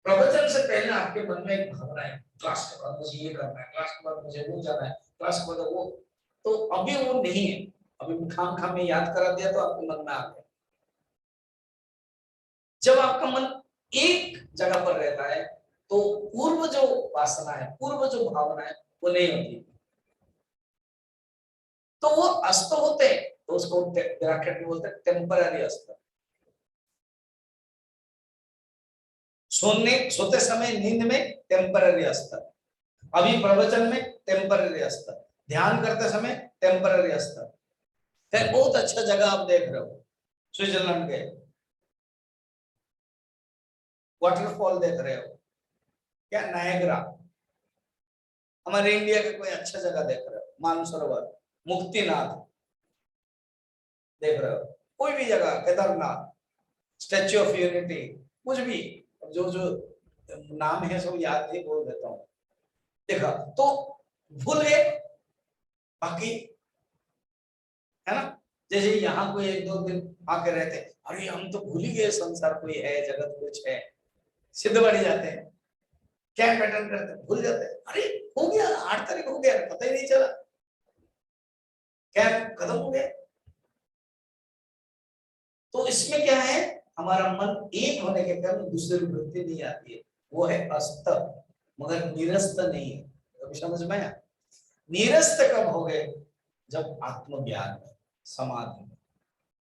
प्रवचन से पहले आपके मन में एक भावना है, क्लास के बाद मुझे ये करना है, क्लास के बाद मुझे वो जाना है, क्लास के बाद वो, तो अभी वो नहीं है, अभी खाम खाम में याद करा दिया तो आपके मन में आ गया। जब आपका मन एक जगह पर रहता है तो पूर्व जो वासना है, पूर्व जो भावना है वो नहीं होती, तो वो अस्त होते हैं, तो उसको ब्रैकेट में बोलते हैं टेम्पररी अस्त। सोते समय नींद में टेम्पररी अस्त, अभी प्रवचन में टेम्पररी अस्त, ध्यान करते समय टेम्पररी अस्त। फिर बहुत अच्छा जगह आप देख रहे हो, स्विट्जरलैंड के वाटरफॉल देख रहे हो, क्या नायग्रा, हमारे इंडिया के कोई अच्छा जगह देख रहे हो, मानसरोवर, मुक्तिनाथ देख रहे हो, कोई भी जगह, केदारनाथ, स्टैच्यू ऑफ यूनिटी, कुछ भी, जो जो नाम है सब याद नहीं, बोल देता हूँ, देखा तो भूल गए बाकी, है ना। जैसे यहाँ कोई 1-2 दिन आके रहते, अरे हम तो भूल ही गए संसार कोई है, जगत कुछ है, सिद्ध बढ़ी जाते हैं, कैंप अटेंड करते हैं, भूल जाते हैं, अरे हो गया 8 तारीख हो गया, पता ही नहीं चला, कैंप खत्म हो गया। तो इसमें क्या है, हमारा मन एक होने के कारण दूसरी वृत्ति नहीं आती है, वो है अस्त, मगर निरस्त नहीं है। अभी समझ में आया, निरस्त कब हो गए, जब आत्मज्ञान में, समाधि में,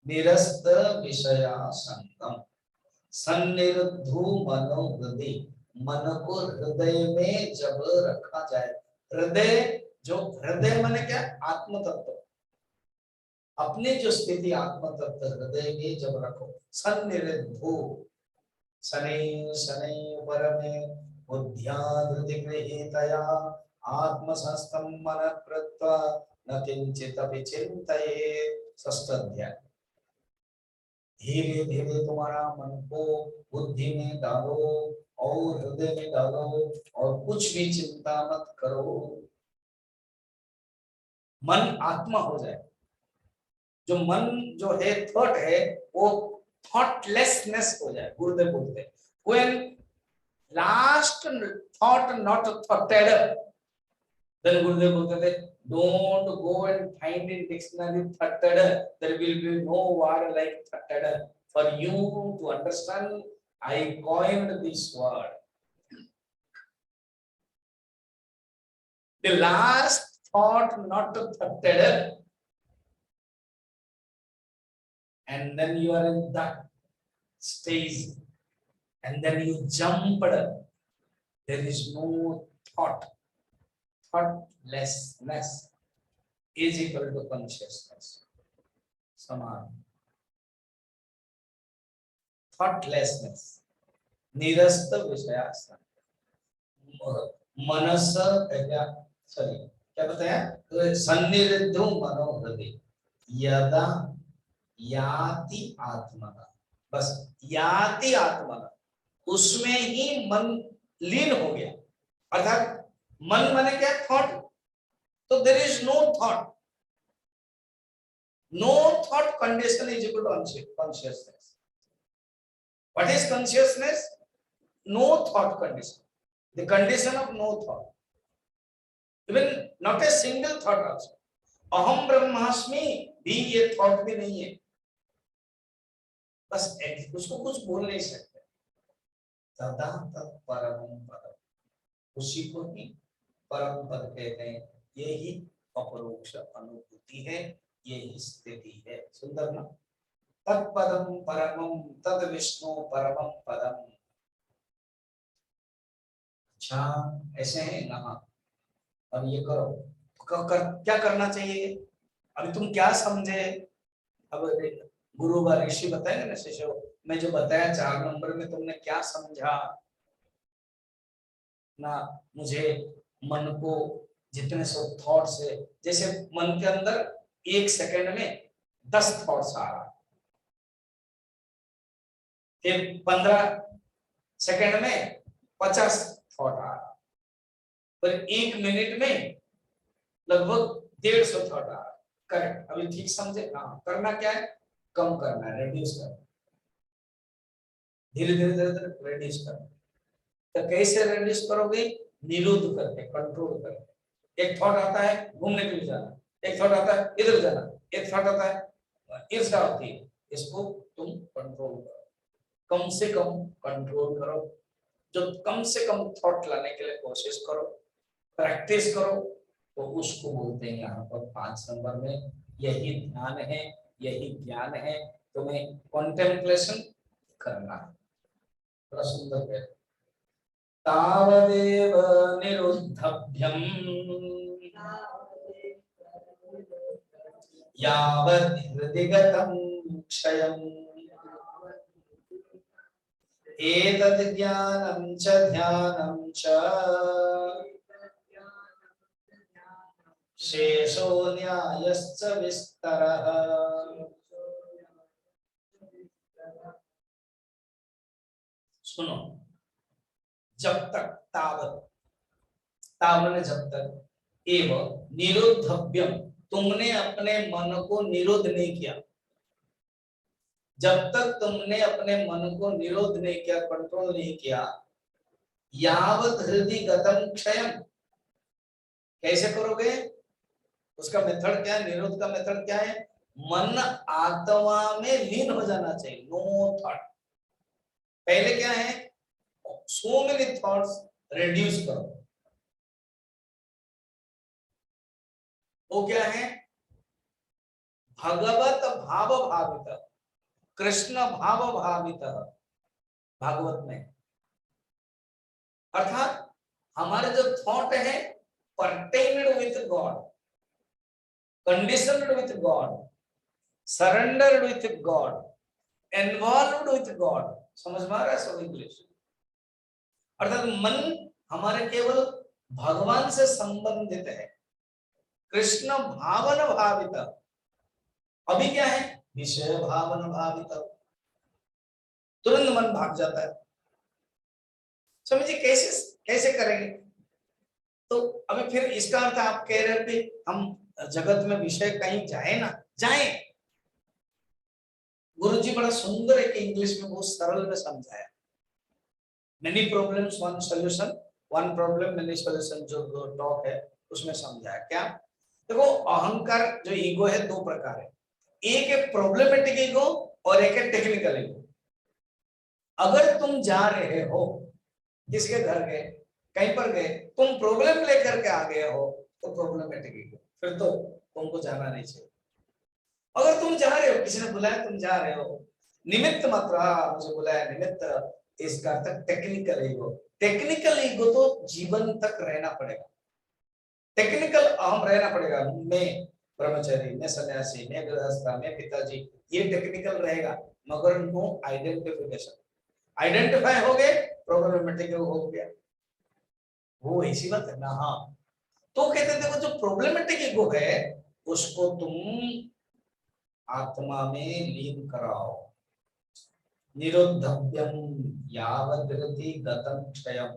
निरस्त विषयासंगम, सन्निरुद्धु मनोहृदय, मन को हृदय में जब रखा जाए, हृदय, जो हृदय माने क्या, आत्म तत्व, अपनी जो स्थिति आत्म तत्व हृदय में जब रखो, सन्निरुद्धु, शनै शनै परमे बुद्ध्या धृति गृहीतया आत्मसंस्थं मनः कृत्वा न किंचित अपि चिन्तयेत्। षष्ठ अध्याय। धीरे धीरे तुम्हारा मन को बुद्धि में डालो और हृदय में डालो और कुछ भी चिंता मत करो, मन आत्मा हो जाए। जो मन जो है थॉट है वो थॉटलेसनेस हो जाए, गुरुदेव बोलते हैं when last thought not thoughted, then गुरुदेव बोलते थे don't go and find in dictionary thoughted, there will be no word like thoughted for you to understand. I coined this word, the last thought not thoughted, and then you are in that stage and then you jumped, there is no thought, thoughtlessness is equal to consciousness, samadhi, thoughtlessness, निरस्त विषयासन, मनस क्या, sorry क्या बताया, तो सन्निरुद्धो मनोहृदय यदा याति आत्मना, बस याति आत्मना, उसमें ही मन लीन हो गया, अर्थात मन माने क्या, थॉट, तो there is no thought, no thought condition is equal to consciousness. What is consciousness? No thought condition, the condition of no thought, even not a single thought also, अहम ब्रह्मास्मि भी ये थॉट भी नहीं है, बस उसको कुछ बोल नहीं सकते, तदा तत्परम पदम, उसी को ही परम पद कहते हैं, यही अपरोक्ष अनुभूति है, यही स्थिति है। सुंदर ना? तत्पदम परमम तद विष्णु परमम पदम। अच्छा, ऐसे है ना। अब ये करो, क्या करना चाहिए? अभी तुम क्या समझे? अब गुरु व ऋषि बताएंगे ना शिष्य, मैं जो बताया 4 नंबर में तुमने क्या समझा ना? मुझे मन को जितने सब थॉट्स है, जैसे मन के अंदर 1 सेकंड में 10 थॉट्स आ रहा, फिर 15 सेकंड में 50 थॉट आ रहा, पर 1 मिनट में लगभग 150 थॉट आ रहा। करेक्ट, अभी ठीक समझे? हाँ, करना क्या है? कम करना है, रिड्यूस करना, धीरे धीरे धीरे धीरे रिड्यूस करना। तो कैसे रिड्यूस करोगे? निरोध करके, कंट्रोल करके। एक थॉट आता है घूमने के लिए जाना, एक थॉट आता है इधर जाना, एक थॉट आता है ईर्ष्या होती है, इसको तुम कंट्रोल करो, कम से कम कंट्रोल करो। जो कम से कम थॉट लाने के लिए कोशिश करो, प्रैक्टिस करो, तो उसको बोलते हैं यहाँ पर 5 नंबर में, यही ध्यान है, यही ज्ञान है। तुम्हें कॉन्टेम्पलेशन करना है। बड़ा सुंदर है। तावदेव निरुद्धभ्यम यावत् हृदि गतं क्षयम् एतद् ज्ञानं च ध्यानं च शेषो न्यायश्च विस्तरः। सुनो, जब तक, तावत, तावत जब तक, एवं निरोधव्यम, तुमने अपने मन को निरोध नहीं किया, जब तक तुमने अपने मन को निरोध नहीं किया, कंट्रोल नहीं किया, यावत हृदय गतम क्षयम, कैसे करोगे? उसका मेथड क्या है? निरोध का मेथड क्या है? मन आत्मा में लीन हो जाना चाहिए, नो थॉट। पहले क्या है? सो मेनी थॉट्स, रिड्यूस करो। वो क्या है? भगवत भाव भावित, कृष्ण भाव भावित, भागवत में। अर्थात हमारे जो थॉट है pertained with God, conditioned with God, surrendered with God, involved with God. समझ में आ रहा है सब इंग्लिश? अर्थात मन हमारे केवल भगवान से संबंधित है, कृष्ण भावन भावित। अभी क्या है? विषय भावन भावित, तुरंत मन भाग जाता है। समझिए कैसे कैसे करेंगे? तो अभी फिर इसका अर्थ आप कह रहे थे हम जगत में विषय कहीं जाए ना जाए। गुरुजी बड़ा सुंदर है कि इंग्लिश में बहुत सरल में समझाया। Many problems one solution, one problem many solution, जो टॉक है उसमें समझाया। क्या? देखो, अहंकार जो ईगो है 2 प्रकार है, एक है प्रॉब्लमेटिक ईगो और एक है टेक्निकल ईगो। अगर तुम जा रहे हो, किसके घर गए, कहीं पर गए, तुम प्रॉब्लम लेकर के आ गए हो, तो प्रॉब्लमेटिक ईगो, फिर तो तुमको जाना नहीं चाहिए। अगर तुम जा रहे हो, किसी ने बुलाया, तुम जा रहे हो, निमित्त मात्र, मुझे बुलाया निमित्त, इसका अर्थ टेक्निकल ईगो। टेक्निकल ईगो तो जीवन तक रहना पड़ेगा, टेक्निकल अहम रहना पड़ेगा। मैं ब्रह्मचारी, मैं सन्यासी, मैं गृहस्थ, मैं पिताजी, ये टेक्निकल रहेगा, मगर नो आइडेंटिफिकेशन। आइडेंटिफाई हो गए, प्रॉब्लमेटिक हो गया, वो ऐसी बात है ना। हाँ, तो कहते थे वो जो प्रॉब्लमेटिक ईगो है उसको तुम आत्मा में लीन कराओ। निरुद्धव्यम यावद् हृदि गतं क्षयम्,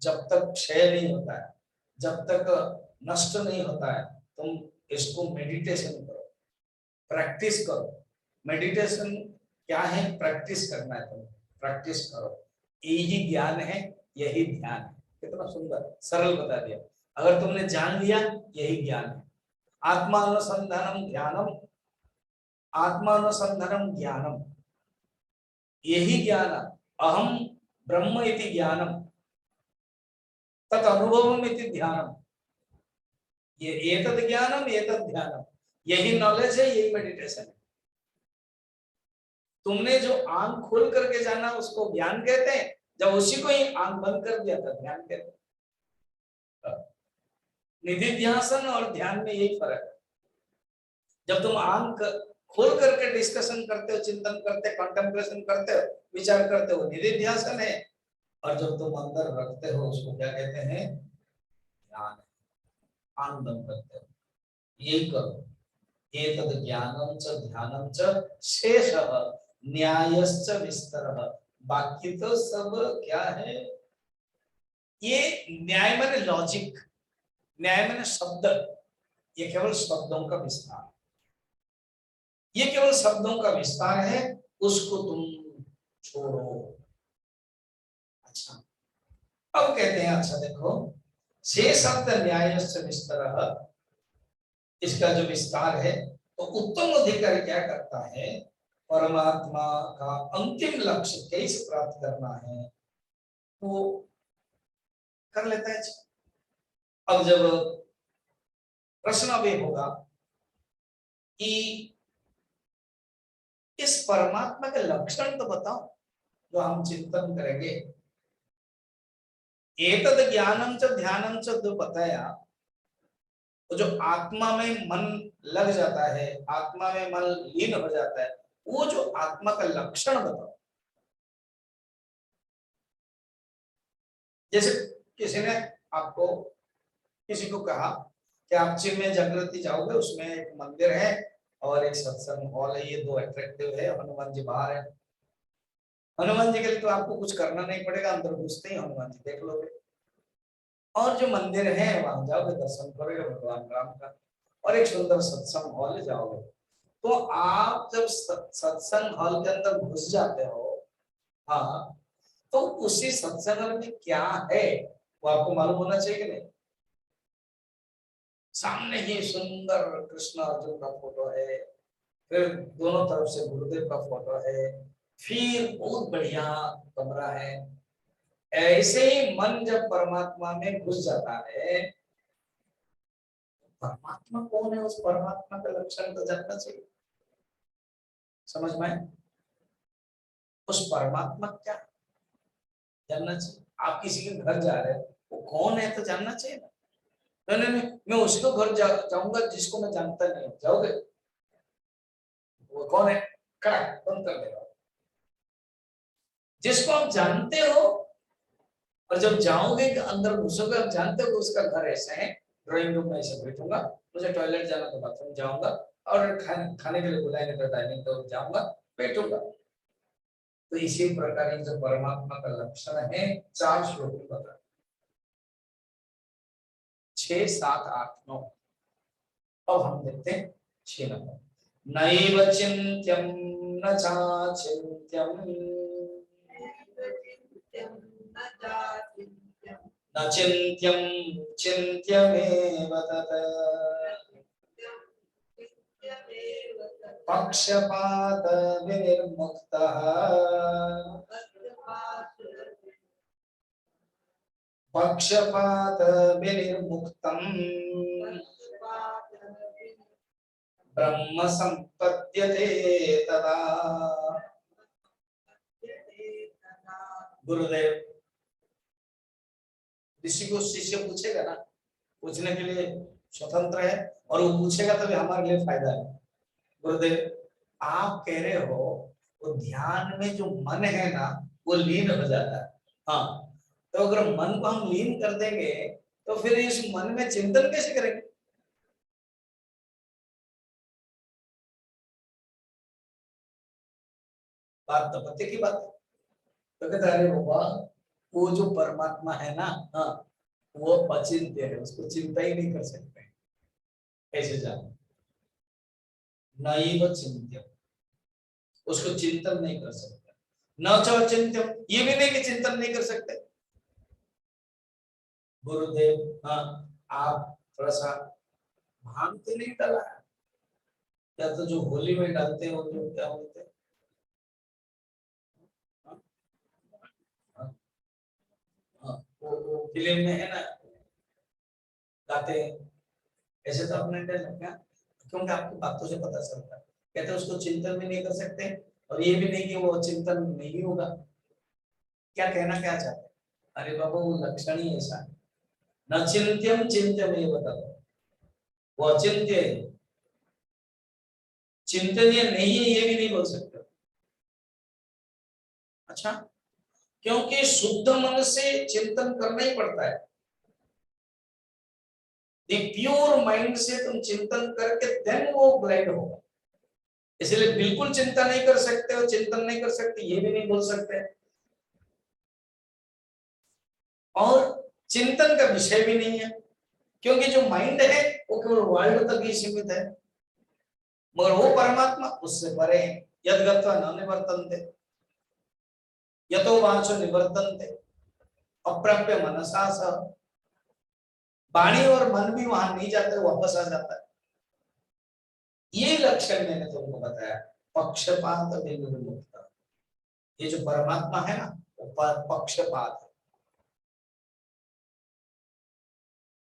जब तक क्षय नहीं होता है, जब तक नष्ट नहीं होता है, तुम इसको मेडिटेशन करो, प्रैक्टिस करो। मेडिटेशन क्या है? प्रैक्टिस करना है, तुम प्रैक्टिस करो। यही ज्ञान है, यही ध्यान है। कितना सुंदर सरल बता दिया। अगर तुमने जान लिया, यही ज्ञान है। आत्मानुसंधानम ज्ञानम, आत्मानुसंधानम ज्ञानम, यही ज्ञान, अहम ब्रह्म इति ज्ञानम, तत् अनुभवम इति ध्यानम, ये एतद ज्ञानम एतद ध्यानम, यही नॉलेज है, यही मेडिटेशन है। तुमने जो आंख खोल करके जाना उसको ज्ञान कहते हैं, जब उसी को ही आंख बंद कर दिया था ध्यान कहते हैं। निधिध्यासन और ध्यान में यही फर्क है। जब तुम आंख खोल करके डिस्कशन करते हो, चिंतन करते, कंटेम्पलेशन करते हो, विचार करते हो, निधिध्यासन है। और जब तुम अंदर रखते हो उसको क्या कहते हैं? ध्यान। आंख बंद करते हो, यही करो। एतद् ज्ञानं च ध्यानं च शेषः न्यायश्च विस्तरः। बाकी तो सब क्या है? ये न्याय माने लॉजिक, न्याय माने शब्द, ये केवल शब्दों का विस्तार, ये केवल शब्दों का विस्तार है, उसको तुम छोड़ो। अच्छा, अब कहते हैं, अच्छा देखो, शेषार्थ न्यायश्च विस्तरः, इसका जो विस्तार है, तो उत्तम अधिकारी क्या करता है? परमात्मा का अंतिम लक्ष्य कैसे प्राप्त करना है वो कर लेता है। अब जब प्रश्न अभी होगा कि इस परमात्मा के लक्षण तो बताओ जो हम चिंतन करेंगे। एतद् ज्ञानम च ध्यानम च जो बताया, तो जो आत्मा में मन लग जाता है, आत्मा में मन लीन हो जाता है, वो जो आत्मा का लक्षण बताओ। जैसे किसी ने आपको, किसी को कहा कि आप चिन्मय जागृति जाओगे, उसमें एक मंदिर है और एक सत्संग हॉल है, ये दो अट्रैक्टिव है, हनुमान जी बाहर है। हनुमान जी के लिए तो आपको कुछ करना नहीं पड़ेगा, अंदर घुसते ही हनुमान जी देख लोगे। और जो मंदिर है वहां जाओगे, दर्शन करोगे भगवान राम का, और एक सुंदर सत्संग हॉल जाओगे। तो आप जब सत्संग हॉल के अंदर घुस जाते हो, हाँ, तो उसी सत्संग हॉल में क्या है वो आपको मालूम होना चाहिए कि नहीं? सामने ही सुंदर कृष्ण अर्जुन का फोटो है, फिर दोनों तरफ से गुरुदेव का फोटो है, फिर बहुत बढ़िया कमरा है। ऐसे ही मन जब परमात्मा में घुस जाता है, परमात्मा कौन है, उस परमात्मा का लक्षण तो जानना चाहिए। समझ में? उस परमात्मा क्या जानना चाहिए। आप किसी के घर जा रहे हो, वो कौन है तो जानना चाहिए ना। नहीं नहीं नहीं, मैं उसी को घर जाऊंगा जिसको मैं जानता नहीं हूँ। जाओगे? वो कौन है? कड़ा बंद कर देगा। जिसको आप जानते हो, और जब जाओगे अंदर घुसोगे, आप जानते हो उसका घर ऐसा है, ड्राइंग रूम में ऐसे बैठूंगा, मुझे टॉयलेट जाना तो बाथरूम जाऊंगा, और खाने के लिए बुलाएंगे तो डाइनिंग टेबल जाऊंगा, बैठूंगा। तो इसी प्रकार जो परमात्मा का लक्षण है, 4 श्लोक में बता, 6, 7, 8, 9। अब हम देखते हैं 6 नंबर। नैव चिन्त्यम न चाचिन्त्यम न चिन्त्यम चिन्त्यमेव तत् पक्षपात विनिर्मुक्तः पक्षपात विनिर्मुक्तम् ब्रह्म संपद्यते तदा। गुरुदेव, ऋषि को शिष्य पूछेगा ना, पूछने के लिए स्वतंत्र है, और वो पूछेगा तभी हमारे लिए फायदा है। गुरुदेव, आप कह रहे हो वो ध्यान में जो मन है ना, वो लीन हो जाता है। हाँ, तो अगर मन को हम लीन कर देंगे तो फिर इस मन में चिंतन कैसे करेंगे? बात तो पते की बात है। तो कहते अरे बाबा, वो जो परमात्मा है ना, हाँ, वो अचिंत्य है, उसको चिंता ही नहीं कर सकते। कैसे जानो? नैव चिंत्य, उसको चिंतन नहीं कर सकते। न च चिंत्यम, ये भी नहीं कि चिंतन नहीं कर सकते। गुरुदेव, हाँ, आप थोड़ा सा भांग तो नहीं डाला है, या तो जो होली में डालते हैं वो जो क्या बोलते हैं, हाँ, हाँ, हाँ, वो फिल्म में है ना, गाते हैं, ऐसे तो अपने क्या, क्योंकि आपकी बातों से पता चलता है। कहते हैं उसको चिंतन भी नहीं कर सकते, और ये भी नहीं कि वो चिंतन नहीं होगा। क्या कहना क्या चाहते हैं? अरे बाबा वो लक्षण ही ऐसा है, न चिंत्यम चिंत्यमेव तत्, वो अचिंत्य है, चिंतनीय नहीं है ये भी नहीं बोल सकते। अच्छा, क्योंकि शुद्ध मन से चिंतन करना ही पड़ता है। प्योर माइंड से तुम चिंतन करके देन वो ग्लाइड होगा। इसलिए बिल्कुल चिंता नहीं कर सकते और चिंतन नहीं कर सकते ये भी नहीं बोल सकते, और चिंतन का विषय भी नहीं है, क्योंकि जो माइंड है वो केवल वर्ल्ड तक ही सीमित है, मगर वो परमात्मा उससे परे है। यद गत्वा न निवर्तन्ते यतो वाचो निवर्तन्ते अप्राप्य मनसा सह, वाणी और मन भी वहां नहीं जाते, वापस आ जाता है। ये लक्षण मैंने तुमको बताया, पक्षपात विनिर्मुक्त। ये जो परमात्मा है ना वो पक्षपात है,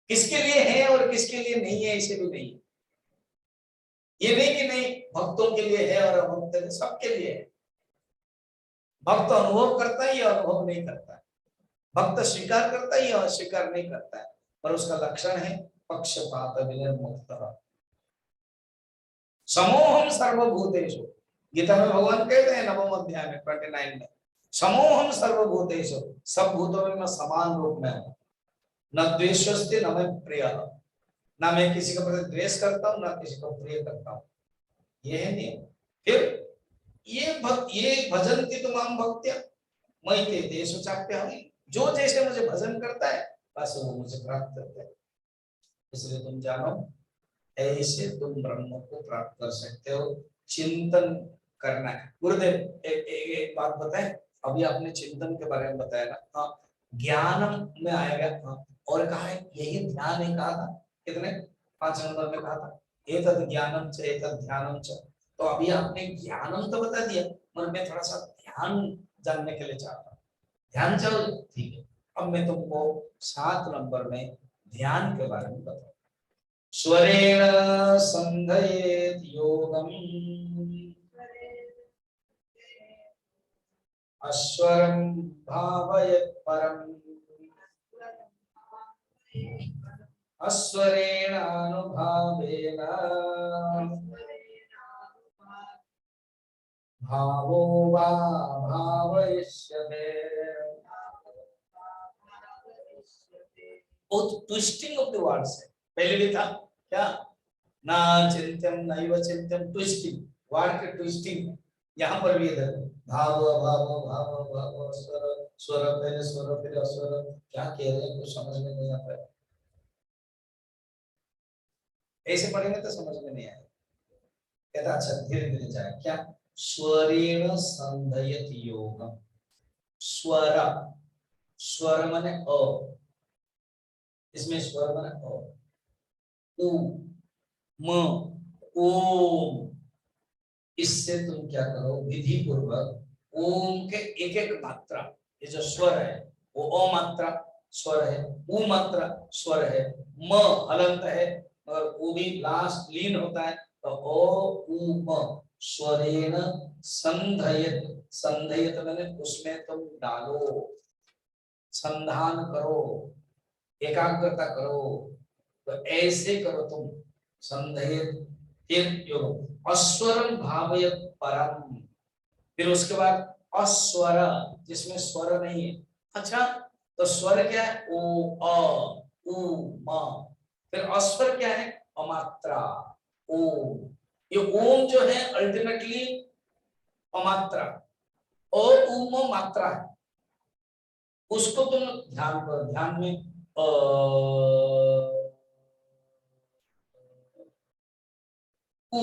किसके लिए है और किसके लिए नहीं है इसे भी नहीं। ये नहीं कि नहीं भक्तों के लिए है और अभक्त सबके लिए है। भक्त अनुभव करता है या अनुभव नहीं करता है, भक्त स्वीकार करता है या अस्वीकार नहीं करता है, पर उसका लक्षण है पक्षपात विनिर्मुक्त। समोहम सर्वभूतेषु, गीता में भगवान कहते हैं नवम अध्याय में 29 में, समोहम सर्वभूतेषु, सब भूतों में मैं समान रूप में हूं, न द्वेषस्ति न मैं प्रिय, ना मैं किसी का प्रति द्वेष करता हूं ना किसी को प्रिय करता हूं, ये है नियम। फिर ये भजन्ति तुमाम भक्त्या मयि ते तेषु चाप्यहम्, जो जैसे मुझे भजन करता है बस वो मुझे प्राप्त करता है। इसलिए तुम जानो ऐसे तुम ब्रह्म को प्राप्त कर सकते हो, चिंतन करना है। गुरुदेव एक बात बताएं, अभी आपने चिंतन के बारे में बताया ना, हाँ ज्ञानम में आएगा, हाँ और कहा है यही ध्यान है, कहा था कितने 5 नंबर में कहा था एतद ज्ञानम च एतद ध्यानम च। तो अभी आपने ज्ञानम तो बता दिया, मगर मैं थोड़ा सा ध्यान जानने के लिए चाहता हूँ। ध्यान चलो ठीक है, अब मैं तुमको 7 नंबर में ध्यान के बारे में बताऊं। स्वरेण संधयेत योगम अस्वरम भावयत परम, अस्वरेण अनुभावेन भावो वा भावयिष्यते। बहुत ट्विस्टिंग ऑफ द वर्ड्स है, पहले भी था क्या, ना चिंत्यम नैव चिंत्यम, ट्विस्टिंग वर्ड के ट्विस्टिंग, यहाँ पर भी इधर भाव भाव भाव भाव स्वर स्वर पहले स्वर फिर अस्वर, क्या कह रहे हैं कुछ समझ में नहीं आता है, ऐसे पढ़ेंगे तो समझ में नहीं आएगा। कहता अच्छा धीरे धीरे जाए क्या, स्वरेण संधयत योगम, स्वर, स्वर माने अ, इसमें स्वर माने अ, उ म ओम, इससे तुम क्या करो विधि पूर्वक ओम के एक एक मात्रा, ये जो स्वर है वो ओ मात्रा स्वर है, उ मात्रा स्वर है, म हलंत है और उ भी लास्ट लीन होता है, तो ओ उ म स्वरेण संधयत, संधयत मैंने उसमें तुम डालो, संधान करो, एकाग्रता करो, तो ऐसे करो तुम संधयत, फिर योग अस्वरम भावयत परम, फिर उसके बाद अस्वर जिसमें स्वर नहीं है। अच्छा तो स्वर क्या है, ओ अ उ म, फिर अस्वर क्या है अमात्रा ओ, ये ओम जो है अल्टीमेटली अमात्रा, ओ उ म मात्रा है, उसको तुम ध्यान करो, ध्यान में उ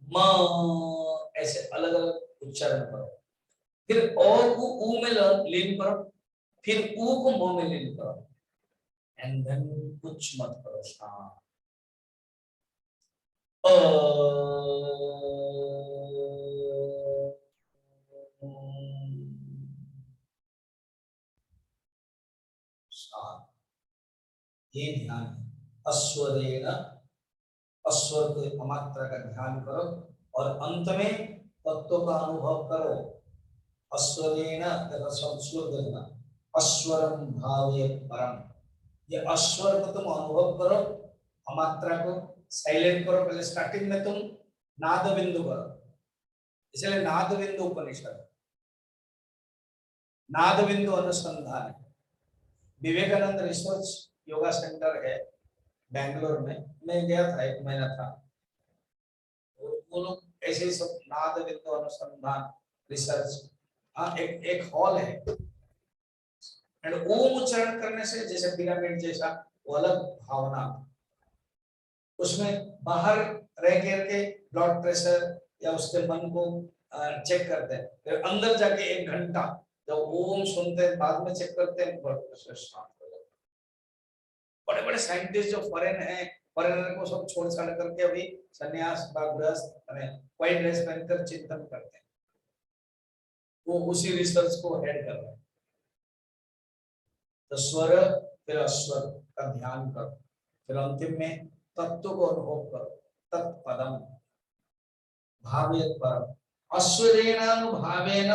म, ऐसे अलग अलग उच्चारण करो, फिर ओ को उ में लीन करो, फिर उ को म में लीन करो, एंड देन कुछ मत करो, शांत शांत, ये ध्यान है अस्वरेण अस्वर को अमात्रा का ध्यान करो और अंत में तत्व का अनुभव करो। अस्वरेण तथा संस्वर देखना, अस्वरम भावे परम, ये अस्वर को तुम अनुभव करो, अमात्रा को साइलेंट करो। पहले स्टार्टिंग में तुम नाद बिंदु करो, इसलिए नाद बिंदु उपनिषद, नाद बिंदु अनुसंधान। विवेकानंद रिसर्च योगा सेंटर है बेंगलोर में, मैं गया था, 1 महीना था। वो लोग ऐसे ही सब नाद बिंदु अनुसंधान रिसर्च, हाँ एक हॉल है, एंड ओम उच्चारण करने से जैसे पिरामिड जैसा वो अलग भावना, उसमें बाहर रह करके ब्लड प्रेशर या उसके मन को चेक करते हैं, फिर अंदर जाके 1 घंटा जब ओम सुनते हैं बाद में चेक करते हैं, ब्लड प्रेशर शांत हो जाता है। बड़े बड़े साइंटिस्ट जो फॉरेन है, फॉरेनर को सब छोड़ छाड़ करके अभी सन्यास गृहस्थ व्हाइट ड्रेस पहनकर चिंतन करते हैं, वो उसी रिसर्च को हेड कर रहे हैं। तो स्वर फिर अस्वर का ध्यान करो, फिर अंतिम में तत्व को अनुभव करो, तत्पदम भावेत परम, अस्वरेणानुभावेन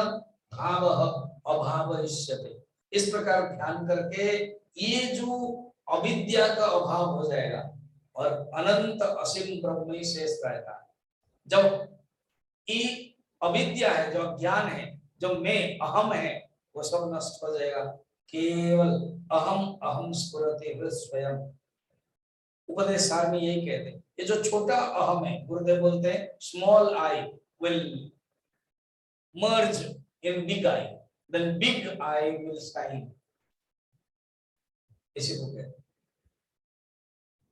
भावः अभावयिष्यते। इस प्रकार ध्यान करके ये जो अविद्या का अभाव हो जाएगा और अनंत असीम ब्रह्म में शेष रहता है। जब ये अविद्या है, जो ज्ञान है, जो मैं अहम है, वो सब नष्ट हो जाएगा, केवल अहम अहम स्फुरति स्वयं। उपदेश सार में यही कहते हैं, ये जो छोटा अहम है, गुरुदेव बोलते हैं small I will merge in big I, then big I will shine. इसी को कहते हैं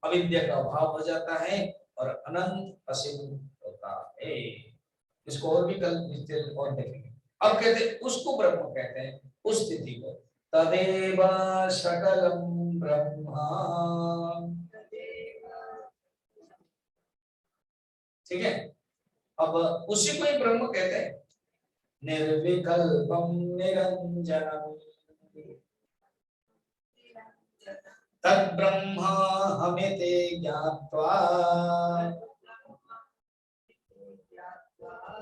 अविद्या का अभाव हो जाता है और अनंत असीम होता है। इसको और भी कल और देखेंगे। अब कहते हैं उसको ब्रह्म कहते हैं, उस स्थिति को तदेव सकलम ब्रह्मा, ठीक है। अब उसी को ही ब्रह्म कहते हैं, निर्विकल्पम निरंजनम तद ब्रह्म हमेते ज्ञात्वा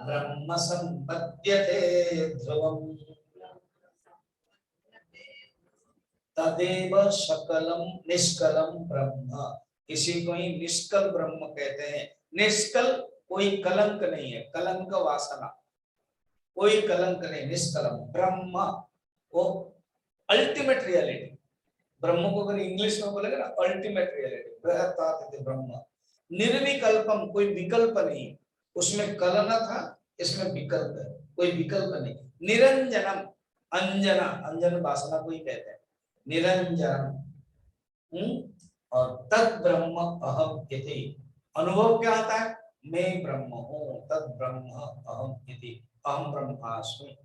ब्रह्म संपद्यते ध्रुवम् तदेव सकलम निष्कलम ब्रह्म। इसी को ही निष्कल ब्रह्म कहते हैं। निष्कल कोई कलंक नहीं है, कलंक वासना, कोई कलंक नहीं, निष्कलम ब्रह्म, वो अल्टीमेट रियलिटी। ब्रह्म को अगर इंग्लिश में बोलेगा ना, अल्टीमेट रियलिटी, बृहत्तात् ब्रह्म। निर्विकल्पम, कोई विकल्प नहीं, उसमें कल न था, इसमें विकल्प है, कोई विकल्प नहीं। निरंजनम, अंजना, अंजन वासना को ही कहते हैं निरंजन। और तद ब्रह्म अहम इति, अनुभव क्या आता है, मैं ब्रह्म हूँ, तद ब्रह्म अहम इति, अहम ब्रह्मास्मि।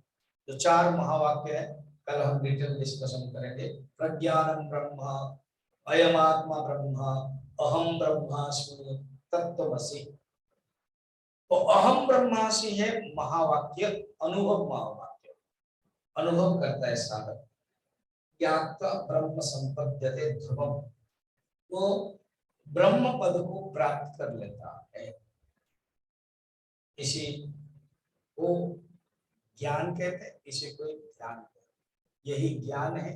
जो 4 महावाक्य है, कल हम डिटेल डिस्कशन करेंगे। प्रज्ञानम ब्रह्म, अयमात्मा ब्रह्म, अहम ब्रह्मास्मि, तत्त्वमसि। तो अहम ब्रह्मास्मि है महावाक्य, अनुभव महावाक्य, अनुभव करता है साधक। ज्ञात्वा ब्रह्म संपद्यते ध्रुवम्, वो ब्रह्म पद को प्राप्त कर लेता है। इसी को ज्ञान कहते हैं, इसी को ध्यान कहते हैं। यही ज्ञान है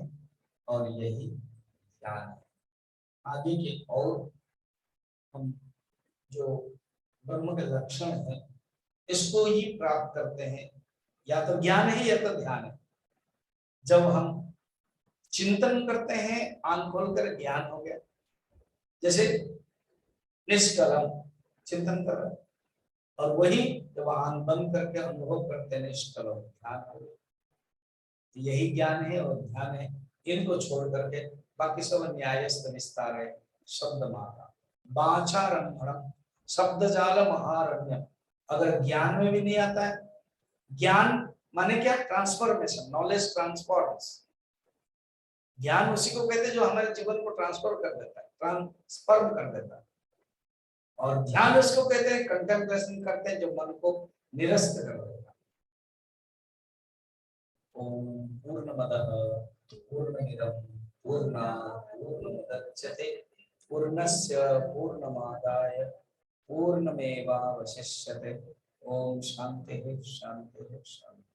और यही ध्यान है। आगे के और हम जो ब्रह्म के लक्षण है, इसको ही प्राप्त करते हैं, या तो ज्ञान है या तो ध्यान है। जब हम चिंतन करते हैं, आंख खोलकर ज्ञान हो गया, जैसे निष्कलम चिंतन कर रहे हैं, और वही जब आंख बंद करके अनुभव करते हैं निष्कलम, ध्यान हो गया। यही ज्ञान है और ध्यान है। इनको छोड़ करके बाकी सब न्यायस्थ विस्तार है। शब्द माता बाचारंभम शब्द जाल महारण्य, अगर ज्ञान में भी नहीं आता है, ज्ञान माने क्या, ट्रांसफॉर्मेशन, नॉलेज ट्रांसफॉर्म्स। ज्ञान उसी को कहते हैं जो हमारे जीवन को ट्रांसफर कर देता है, ट्रांसफॉर्म कर देता है। और ध्यान उसको कहते हैं, कंटेम्पलेशन करते हैं, जो मन को निरस्त कर देता है। ओम पूर्णमदः पूर्णमिदं पूर्णात् पूर्णमुदच्यते पूर्णस्य पूर्णमादाय पूर्णमेवावशिष्यते। ओम शांति शांति शांति।